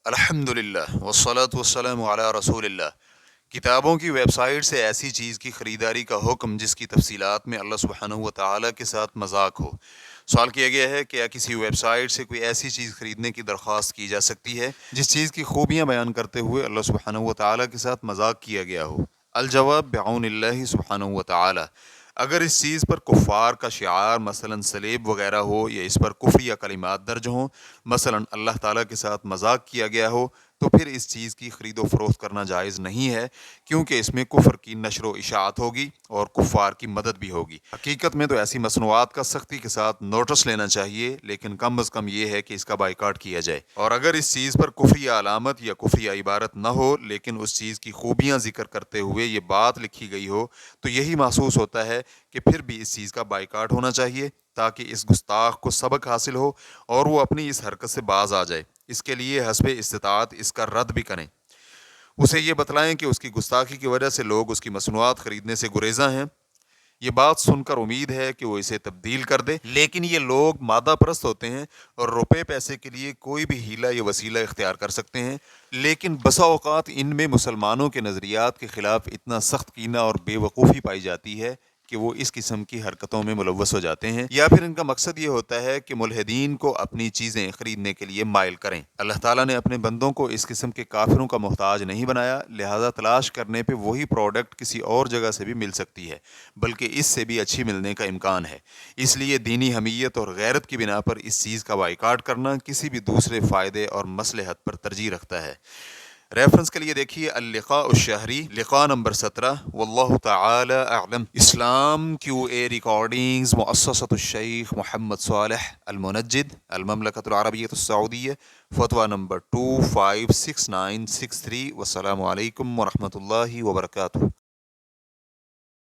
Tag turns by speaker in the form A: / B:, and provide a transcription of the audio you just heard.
A: الحمدللہ والصلاة والسلام علی رسول اللہ۔ کتابوں کی ویب سائٹ سے ایسی چیز کی خریداری کا حکم جس کی تفصیلات میں اللہ سبحانہ و تعالیٰ کے ساتھ مذاق ہو۔ سوال کیا گیا ہے کہ کیا کسی ویب سائٹ سے کوئی ایسی چیز خریدنے کی درخواست کی جا سکتی ہے جس چیز کی خوبیاں بیان کرتے ہوئے اللہ سبحانہ و تعالیٰ کے ساتھ مذاق کیا گیا ہو؟ الجواب بعون اللہ سبحانہ و تعالیٰ، اگر اس چیز پر کفار کا شعار مثلا سلیب وغیرہ ہو یا اس پر کفر یا کلمات درج ہوں، مثلا اللہ تعالیٰ کے ساتھ مذاق کیا گیا ہو، تو پھر اس چیز کی خرید و فروخت کرنا جائز نہیں ہے، کیونکہ اس میں کفر کی نشر و اشاعت ہوگی اور کفار کی مدد بھی ہوگی۔ حقیقت میں تو ایسی مصنوعات کا سختی کے ساتھ نوٹس لینا چاہیے، لیکن کم از کم یہ ہے کہ اس کا بائیکاٹ کیا جائے۔ اور اگر اس چیز پر کفری علامت یا کفری عبارت نہ ہو لیکن اس چیز کی خوبیاں ذکر کرتے ہوئے یہ بات لکھی گئی ہو، تو یہی محسوس ہوتا ہے کہ پھر بھی اس چیز کا بائیکاٹ ہونا چاہیے، تاکہ اس گستاخ کو سبق حاصل ہو اور وہ اپنی اس حرکت سے باز آ جائے۔ اس کے لیے حسب استطاعت اس کا رد بھی کریں، اسے یہ بتلائیں کہ اس کی گستاخی کی وجہ سے لوگ اس کی مصنوعات خریدنے سے گریزاں ہیں۔ یہ بات سن کر امید ہے کہ وہ اسے تبدیل کر دے، لیکن یہ لوگ مادہ پرست ہوتے ہیں اور روپے پیسے کے لیے کوئی بھی ہیلہ یا وسیلہ اختیار کر سکتے ہیں، لیکن بسا اوقات ان میں مسلمانوں کے نظریات کے خلاف اتنا سخت کینہ اور بے وقوفی پائی جاتی ہے کہ وہ اس قسم کی حرکتوں میں ملوث ہو جاتے ہیں، یا پھر ان کا مقصد یہ ہوتا ہے کہ ملحدین کو اپنی چیزیں خریدنے کے لیے مائل کریں۔ اللہ تعالیٰ نے اپنے بندوں کو اس قسم کے کافروں کا محتاج نہیں بنایا، لہذا تلاش کرنے پہ وہی پروڈکٹ کسی اور جگہ سے بھی مل سکتی ہے، بلکہ اس سے بھی اچھی ملنے کا امکان ہے۔ اس لیے دینی حمیت اور غیرت کی بنا پر اس چیز کا بائیکاٹ کرنا کسی بھی دوسرے فائدے اور مصلحت پر ترجیح رکھتا ہے۔ ریفرنس کے لیے دیکھیے اللقاء الشہری، لقاء نمبر 17۔ واللہ تعالی اعلم۔ اسلام QA ریکارڈنگز، مؤسسۃ الشیخ محمد صالح المنجد، المملکۃ العربیۃ السعودیہ، فتویٰ نمبر 256963۔ والسلام علیکم ورحمۃ اللہ وبرکاتہ۔